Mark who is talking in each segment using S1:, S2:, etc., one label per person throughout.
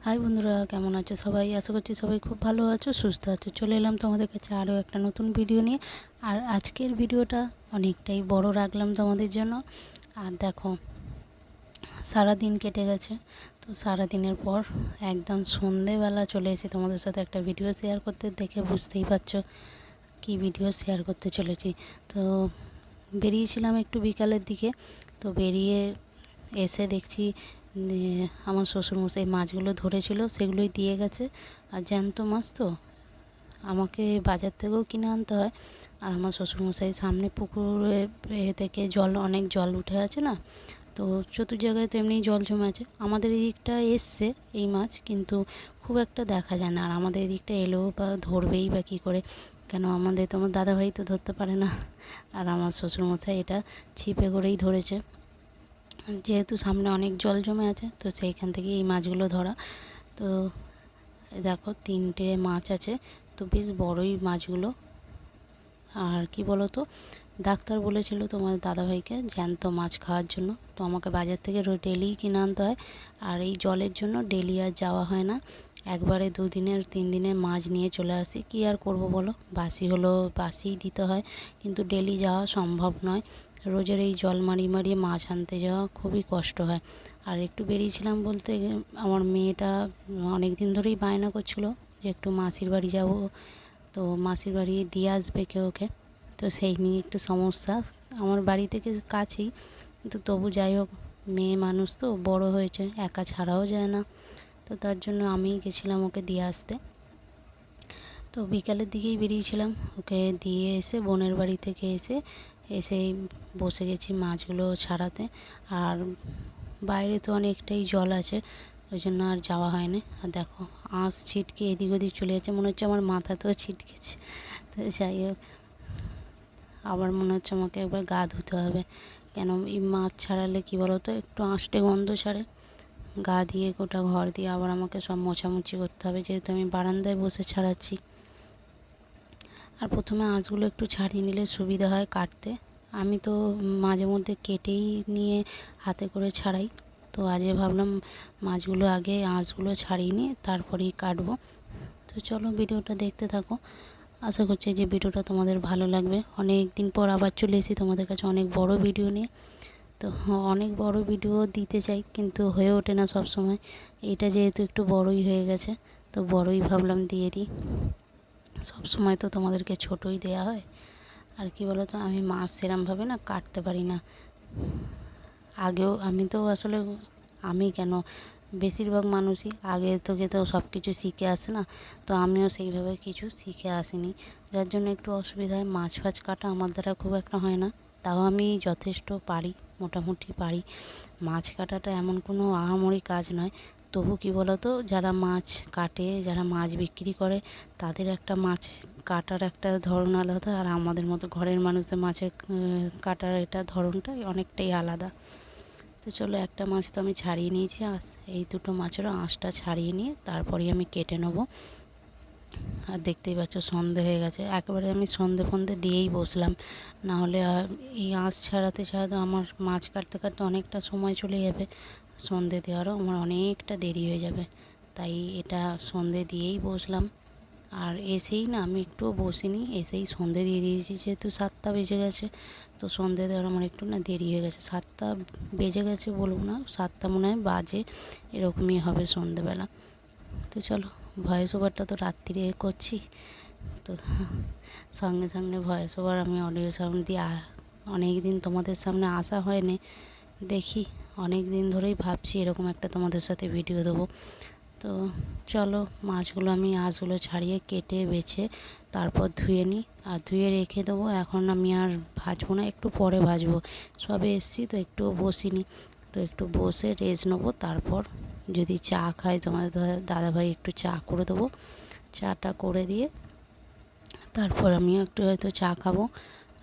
S1: High বন্ধুরা, কেমন আছো সবাই? আশা করছি সবাই খুব ভালো আছো, সুস্থ আছো। চলে এলাম তোমাদের কাছে আরও একটা নতুন ভিডিও নিয়ে। আর আজকের ভিডিওটা অনেকটাই বড় রাখলাম তোমাদের জন্য। আর দেখো, সারা দিন কেটে গেছে। তো সারা দিনের পর একদম সন্ধেবেলা চলে এসে তোমাদের সাথে একটা ভিডিও শেয়ার করতে। দেখে বুঝতেই পারছো কি ভিডিও শেয়ার করতে চলেছি। তো বেরিয়েছিলাম একটু বিকালের দিকে। তো বেরিয়ে এসে দেখছি আমার শ্বশুরমশাই মাছগুলো ধরেছিল, সেগুলোই দিয়ে গেছে। আর জ্যান্ত মাছ তো আমাকে বাজার থেকেও কিনে আনতে হয়। আর আমার শ্বশুরমশাই সামনে পুকুরে থেকে অনেক জল উঠে আছে না, তো চতুর জায়গায় তো এমনি জল জমে আছে। আমাদের এদিকটা এসছে এই মাছ, কিন্তু খুব একটা দেখা যায় না। আর আমাদের এদিকটা এলেও বা ধরবেই বা কী করে, কেন আমাদের তো আমার দাদাভাই তো ধরতে পারে না। আর আমার শ্বশুরমশাই এটা ছিপে করেই ধরেছে, যেহেতু সামনে অনেক জল জমে আছে, তো সেইখান থেকে এই মাছগুলো ধরা। তো দেখো 3টে মাছ আছে, তো বেশ বড়ই মাছগুলো। আর কি বলো তো, ডাক্তার বলেছিল তোমার দাদাভাইকে জ্যান্ত মাছ খাওয়ার জন্য। তো আমাকে বাজার থেকে ডেলি কিনে আনতে হয়। আর এই জলের জন্য ডেলি আর যাওয়া হয় না, একবারে 2 দিনের 3 দিনের মাছ নিয়ে চলে আসি। কি আর করব বলো, বাসি হলো বাসিই দিতে হয়, কিন্তু ডেলি যাওয়া সম্ভব নয়। রোজের এই জল মারিয়ে মাছ আনতে যাওয়া খুবই কষ্ট হয়। আর একটু বেরিয়েছিলাম বলতে, আমার মেয়েটা অনেক দিন ধরেই বায়না করছিল যে একটু মাসির বাড়ি যাব, তো মাসির বাড়ি দিয়ে আসবে কে ওকে। তো সেই নিয়ে একটু সমস্যা। আমার বাড়ি থেকে কাছেই, কিন্তু তবু যাই হোক, মেয়ে মানুষ তো বড় হয়েছে, একা ছাড়াও যায় না। তো তার জন্য আমিই গেছিলাম ওকে দিয়ে আসতে। তো বিকালের দিকেই বেরিয়েছিলাম ওকে দিয়ে এসে, বোনের বাড়ি থেকে এসেই বসে গেছি মাছগুলো ছাড়াতে। আর বাইরে তো অনেকটাই জল আছে, ওই জন্য আর যাওয়া হয়নি। আর দেখো, আঁশ ছিটকে এদিক ওদিক চলে যাচ্ছে, মনে হচ্ছে আমার মাথাতেও ছিটকেছে। তো যাই হোক, আবার মনে হচ্ছে আমাকে একবার গা ধুতে হবে। কেন, এই মাছ ছাড়ালে কি বলো তো, একটু আঁশটে গন্ধ ছাড়ে। গা দিয়ে গোটা ঘর দিয়ে আবার আমাকে সব মোছামুছি করতে হবে, যেহেতু আমি বারান্দায় বসে ছাড়াচ্ছি। আর প্রথমে আঁশগুলো একটু ছাড়িয়ে নিলে সুবিধা হয় কাটতে। আমি তো মাঝে মধ্যে কেটেই নিয়ে হাতে করে ছাড়াই। তো আজকে ভাবলাম মাছগুলো আগে আঁশগুলো ছাড়িয়ে নিয়ে তারপরেই কাটবো। তো চলো ভিডিওটা দেখতে থাকো। আশা করছি যে ভিডিওটা তোমাদের ভালো লাগবে। অনেক দিন পর আবার চলে এসেছি তোমাদের কাছে অনেক বড় ভিডিও নিয়ে। তো অনেক বড় ভিডিও দিতে চাই, কিন্তু হয়ে ওঠে না সব সময়। এটা যেহেতু একটু বড়ই হয়ে গেছে, তো বড়ই ভাবলাম দিয়ে দিই। সব সময় তো তোমাদেরকে ছোটই দেয়া হয়। আর কি বলো তো, আমি মাছ সেরমভাবে না কাটতে পারি না। আগেও আমি তো আসলে, আমি কেন, বেশিরভাগ মানুষই আগে থেকে তো সব কিছু শিখে আসে না। তো আমিও সেইভাবে কিছু শিখে আসিনি, যার জন্য একটু অসুবিধা হয়। মাছ ফাছ কাটা আমার দ্বারা খুব একটা হয় না, তাও আমি যথেষ্ট পারি, মোটামুটি পারি। মাছ কাটাটা এমন কোনো আহামরি কাজ নয়। তবু কি বলো তো, যারা মাছ কাটে, যারা মাছ বিক্রি করে, তাদের একটা মাছ কাটার একটা ধরন আলাদা। আর আমাদের মতো ঘরের মানুষদের মাছের কাটার এটা ধরনটা অনেকটাই আলাদা। তো চলো, একটা মাছ তো আমি ছাড়িয়ে নিয়েছি, এই 2টো মাছেরও আঁশটা ছাড়িয়ে নিয়ে তারপরেই আমি কেটে নেবো। আর দেখতেই পাচ্ছ সন্ধে হয়ে গেছে, একেবারে আমি সন্ধে ফন্ধে দিয়েই বসলাম, না হলে আর এই আঁশ ছাড়াতে ছাড়াতে আমার মাছ কাটতে কাটতে অনেকটা সময় চলে যাবে। সন্ধে দেওয়ারও আমার অনেকটা দেরি হয়ে যাবে, তাই এটা সন্ধে দিয়েই বসলাম। আর এসেই না, আমি একটুও বসিনি, এসেই সন্ধে দিয়ে দিয়েছি, যেহেতু 7টা বেজে গেছে। তো সন্ধে দেওয়ার আমার একটু না দেরি হয়ে গেছে। 7টা বেজে গেছে বলবো না, 7টা মনে হয় বাজে, এরকমই হবে সন্ধেবেলা। তো চলো, ভয়েস ওভারটা তো রাত্রিরে করছি, তো সঙ্গে সঙ্গে ভয়েস ওভার আমি অডিও সাউন্ড দিয়ে অনেক দিন তোমাদের সামনে আসা হয়নি। দেখি, অনেক দিন ধরেই ভাবছি এরকম একটা তোমাদের সাথে ভিডিও দেবো। তো চলো, মাছগুলো আমি আঁশগুলো ছাড়িয়ে কেটে বেছে তারপর ধুয়ে নিই, আর ধুয়ে রেখে দেবো। এখন আমি আর ভাজবো না, একটু পরে ভাজবো। সবে এসছি তো একটু বসিনি, তো একটু বসে রেস্ট নেবো। তারপর যদি চা খাই, তোমাদের দাদাভাই একটু চা করে দেবো। চাটা করে দিয়ে তারপর আমিও একটু হয়তো চা খাবো।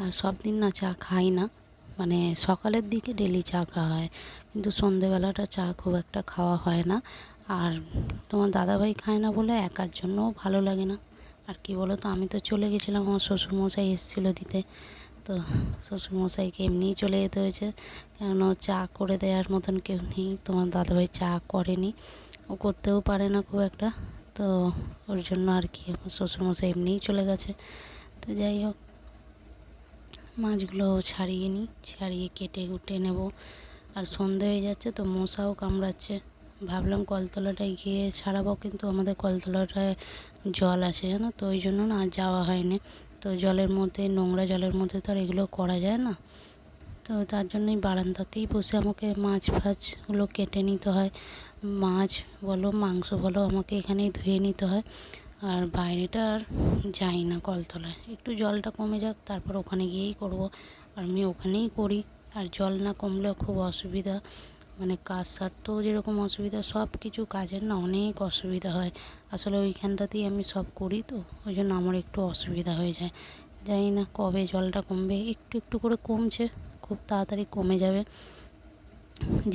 S1: আর সব দিন না চা খাই না, মানে সকালের দিকে ডেলি চা খাওয়া হয়, কিন্তু সন্ধেবেলাটা চা খুব একটা খাওয়া হয় না। আর তোমার দাদাভাই খায় না বলে একার জন্যও ভালো লাগে না। আর কি বলো তো, আমি তো চলে গেছিলাম, আমার শ্বশুরমশাই এসেছিলো দিতে, তো শ্বশুরমশাইকে এমনিই চলে যেতে হয়েছে, কেন চা করে দেওয়ার মতন কেউ নেই। তোমার দাদাভাই চা করেনি, ও করতেও পারে না খুব একটা, তো ওর জন্য আর কি আমার শ্বশুরমশাই এমনিই চলে গেছে। তো যাই হোক, মাছগুলো ছাড়িয়ে নিই, ছাড়িয়ে কেটে কুটে নেব। আর সন্ধে হয়ে যাচ্ছে তো মশাও কামড়াচ্ছে। ভাবলাম কলতলাটায় গিয়ে ছাড়াবো, কিন্তু আমাদের কলতলাটায় জল আসে জানো তো, ওই জন্য না আর যাওয়া হয়নি। তো জলের মধ্যে, নোংরা জলের মধ্যে তো আর এগুলো করা যায় না, তো তার জন্যই বারান্দাতেই বসে আমাকে মাছ ফাছগুলো কেটে নিতে হয়। মাছ বলো মাংস বলো আমাকে এখানেই ধুয়ে নিতে হয়। আর বাইরেটা আর যাই না কলতলায়, একটু জলটা কমে যাক তারপর ওখানে গিয়েই করব। আর আমি ওখানেই করি। আর জল না কমলে খুব অসুবিধা, মানে কাজ সারতেও যেরকম অসুবিধা, সব কিছু কাজের না অনেক অসুবিধা হয়। আসলে ওইখানটাতেই আমি সব করি, তো ওই জন্য আমার একটু অসুবিধা হয়ে যায়। জানি না কবে জলটা কমবে, একটু একটু করে কমছে, খুব তাড়াতাড়ি কমে যাবে।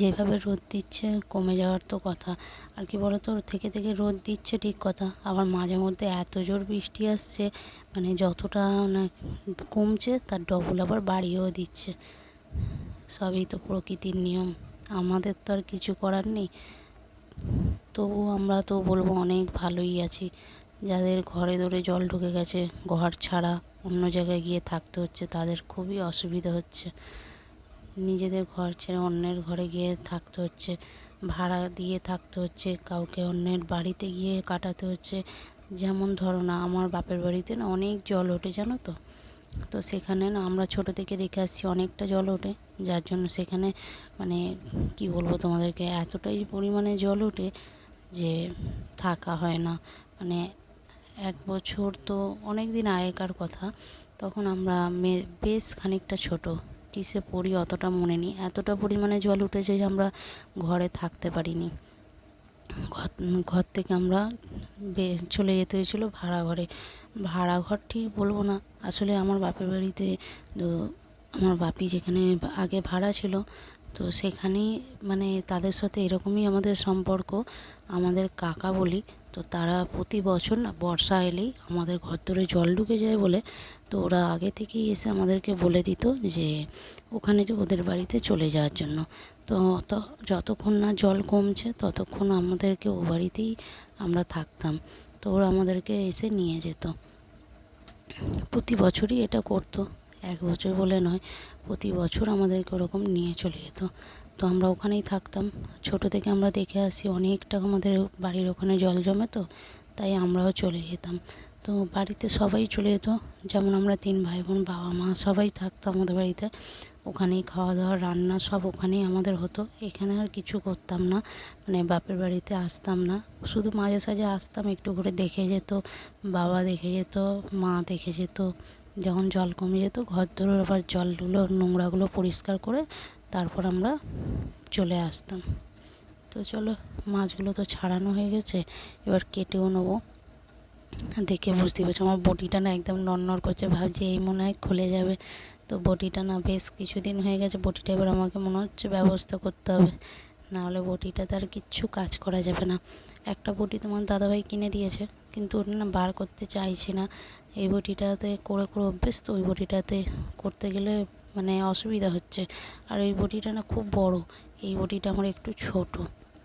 S1: যেভাবে রোদ দিচ্ছে কমে যাওয়ার তো কথা। আর কি বলতো, থেকে থেকে রোদ দিচ্ছে ঠিক কথা, আবার মাঝে মধ্যে এত জোর বৃষ্টি আসছে, মানে যতটা না কমছে তার ডবল আবার বাড়িয়েও দিচ্ছে। সবই তো প্রকৃতির নিয়ম, আমাদের তো আর কিছু করার নেই। তবু আমরা তো বলবো অনেক ভালোই আছি, যাদের ঘরে দরে জল ঢুকে গেছে, ঘর ছাড়া অন্য জায়গায় গিয়ে থাকতে হচ্ছে, তাদের খুবই অসুবিধা হচ্ছে। নিজেদের ঘর ছেড়ে অন্যের ঘরে গিয়ে থাকতে হচ্ছে, ভাড়া দিয়ে থাকতে হচ্ছে, কাউকে অন্যের বাড়িতে গিয়ে কাটাতে হচ্ছে। যেমন ধরো না, আমার বাপের বাড়িতে না অনেক জল ওঠে জানো তো, তো সেখানে না আমরা ছোটো থেকে দেখে আসছি অনেকটা জল ওঠে, যার জন্য সেখানে মানে কি বলবো তোমাদেরকে, এতটাই পরিমাণে জল ওঠে যে থাকা হয় না। মানে এক বছর তো অনেক দিন আগেকার কথা, তখন আমরা বেশ খানিকটা ছোট, কিসে পড়ি অতটা মনে নেই, এতটা পরিমাণে জল উঠেছে যে আমরা ঘরে থাকতে পারিনি। ঘর থেকে আমরা চলে যেতে হয়েছিলো ভাড়া ঘরে। ভাড়া ঘর ঠিক বলবো না, আসলে আমার বাপের বাড়িতে তো আমার বাপি যেখানে আগে ভাড়া ছিল, তো সেখানেই মানে তাদের সাথে এরকমই আমাদের সম্পর্ক, আমাদের কাকা বলি। তো তারা প্রতি বছর না বর্ষা এলেই আমাদের ঘর ধরে জল ঢুকে যায় বলে, তো ওরা আগে থেকেই এসে আমাদেরকে বলে দিত যে ওখানে যে ওদের বাড়িতে চলে যাওয়ার জন্য। তো যতক্ষণ না জল কমছে ততক্ষণ আমাদেরকে ও বাড়িতেই আমরা থাকতাম। তো ওরা আমাদেরকে এসে নিয়ে যেত, প্রতি বছরই এটা করতো, এক বছর বলে নয়, প্রতি বছর আমাদেরকে ওরকম নিয়ে চলে যেত। তো আমরা ওখানেই থাকতাম, ছোট থেকে আমরা দেখে আসি অনেকটা আমাদের বাড়ির ওখানে জল জমে, তো তাই আমরাও চলে যেতাম। তো বাড়িতে সবাই চলে যেত, যেমন আমরা 3 ভাই বোন, বাবা মা সবাই থাকতো আমাদের বাড়িতে। ওখানেই খাওয়া দাওয়া রান্না সব ওখানেই আমাদের হতো, এখানে আর কিছু করতাম না, মানে বাপের বাড়িতে আসতাম না, শুধু মাঝে সাঝে আসতাম, একটু করে দেখে যেত, বাবা দেখে যেত, মা দেখে যেত। যখন জল কমে যেত ঘর ধরে আবার জলগুলো নোংরাগুলো পরিষ্কার করে তারপর আমরা চলে আসতাম। তো চলো, মাছগুলো তো ছাড়ানো হয়ে গেছে, এবার কেটেও নেবো। দেখে বুঝতে পারছো আমার বটিটা না একদম নড়নড় করছে, ভাবছি এই মনে হয় খুলে যাবে। তো বটিটা না বেশ কিছুদিন হয়ে গেছে, বটিটা এবার আমাকে মনে হচ্ছে ব্যবস্থা করতে হবে, নাহলে বটিটাতে আর কিচ্ছু কাজ করা যাবে না। একটা বটি তোমার দাদাভাই কিনে দিয়েছে, কিন্তু ওটা না বার করতে চাইছি না। এই বটিটাতে করে করে অভ্যেস, তো ওই বটিটাতে করতে গেলে মানে অসুবিধা হচ্ছে। আর ওই বটিটা না খুব বড়, এই বটিটা আমার একটু ছোট,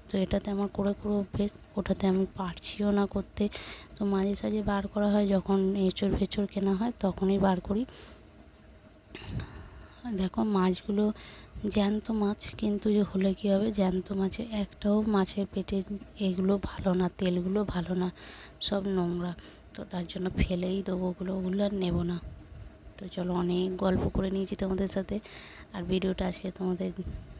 S1: তো এটাতে আমার করে করে অভ্যেস, ওটাতে আমি পারছিও না করতে। তো মাঝে সাঝে বার করা হয়, যখন এঁচড় ফেঁচড় কেনা হয় তখনই বার করি। দেখো মাছগুলো জ্যান্ত মাছ, কিন্তু হলে কী হবে, জ্যান্ত মাছে একটাও মাছের পেটে এগুলো ভালো না, তেলগুলো ভালো না, সব নোংরা, তো তার জন্য ফেলেই দেবো ওগুলো আর নেবো না। তো চলো, অনেক গল্প করে নিয়েছি তোমাদের সাথে, আর ভিডিওটা আজকে তোমাদের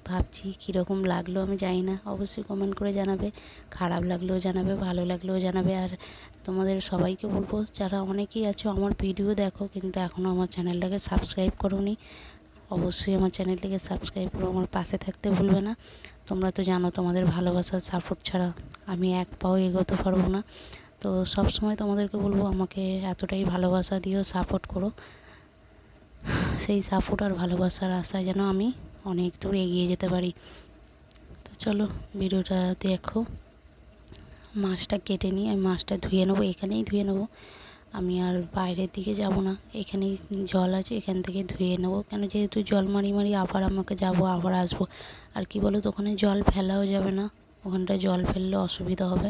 S1: ভাবছি কীরকম লাগলো আমি জানি না, অবশ্যই কমেন্ট করে জানাবে, খারাপ লাগলেও জানাবে, ভালো লাগলেও জানাবে। আর তোমাদের সবাইকে বলবো, যারা অনেকেই আছো আমার ভিডিও দেখো কিন্তু এখনও আমার চ্যানেলটাকে সাবস্ক্রাইব করোনি, অবশ্যই আমার চ্যানেলটিকে সাবস্ক্রাইব করো, আমার পাশে থাকতে ভুলবে না। তোমরা তো জানো তোমাদের ভালোবাসার সাপোর্ট ছাড়া আমি এক পাও এগোতে পারবো না। তো সব সময় তোমাদেরকে বলবো আমাকে এতটাই ভালোবাসা দিও, সাপোর্ট করো, সেই সাপোর্ট আর ভালোবাসার আশায় যেন আমি অনেক দূর এগিয়ে যেতে পারি। তো চলো ভিডিওটা দেখো। মাছটা কেটে নিয়ে আমি মাছটা ধুয়ে নেবো, এখানেই ধুয়ে নেবো। আমি আর বাইরের দিকে যাব না, এখানেই জল আছে, এখান থেকে ধুয়ে নেব। কেন যেহেতু জল মারি মারি আবার আমাকে যাব, আবার আসবো। আর কি বলো তো, ওখানে জল ফেলাও যাবে না, ওখানটায় জল ফেললে অসুবিধা হবে,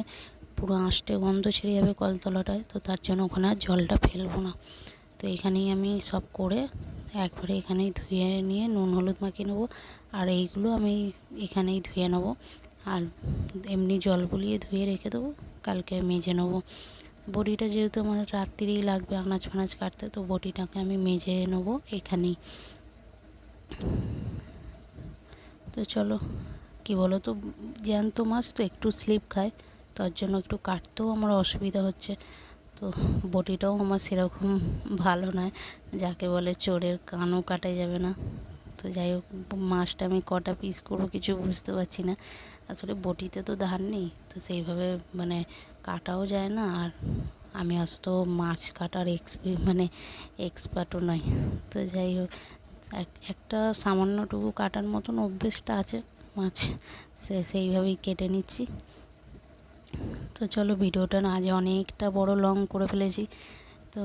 S1: পুরো আঁশটে গন্ধ ছেড়ে যাবে কলতলাটায়, তো তার জন্য ওখানে আর জলটা ফেলবো না। তো এখানেই আমি সব করে একবারে এখানেই ধুয়ে নিয়ে নুন হলুদ মাখিয়ে নেবো। আর এইগুলো আমি এখানেই ধুয়ে নেবো, আর এমনি জল বুলিয়ে ধুয়ে রেখে দেবো, কালকে মেজে নেবো। বড়িটা যেহেতু আমার রাত্রিরেই লাগবে আনাজ ফানাজ কাটতে, তো বড়িটাকে আমি মেজে নেবো এখানেই। তো চলো, কি বলো তো, জ্যান্ত মাছ তো একটু স্লিপ খায়, তার জন্য একটু কাটতেও আমার অসুবিধা হচ্ছে। তো বটিটাও আমার সেরকম ভালো নয়, যাকে বলে চোরের কানও কাটা যাবে না। তো যাই হোক, মাছটা আমি কটা পিস করবো কিছু বুঝতে পারছি না। আসলে বটিতে তো ধার নেই, তো সেইভাবে মানে কাটাও যায় না। আর আমি তো মাছ কাটার এক্সপার্টও নয়। তো যাই হোক, একটা সামান্যটুকু কাটার মতন অভ্যেসটা আছে মাছ, সেইভাবেই কেটে নিচ্ছি। তো চলো, ভিডিওটা না আজ অনেকটা বড় লং করে ফেলেছি, তো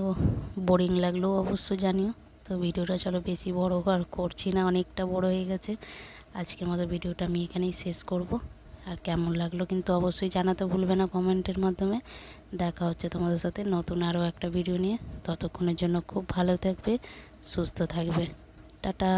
S1: বোরিং লাগলেও অবশ্য জানিও। তো ভিডিওটা চলো বেশি বড় আর করছি না, অনেকটা বড় হয়ে গেছে। আজকের মতো ভিডিওটা আমি এখানেই শেষ করব। আর কেমন লাগলো কিন্তু অবশ্যই জানাতে ভুলবে না কমেন্টের মাধ্যমে। দেখা হচ্ছে তোমাদের সাথে নতুন আরও একটা ভিডিও নিয়ে। ততক্ষণের জন্য খুব ভালো থাকবে, সুস্থ থাকবে। টাটা।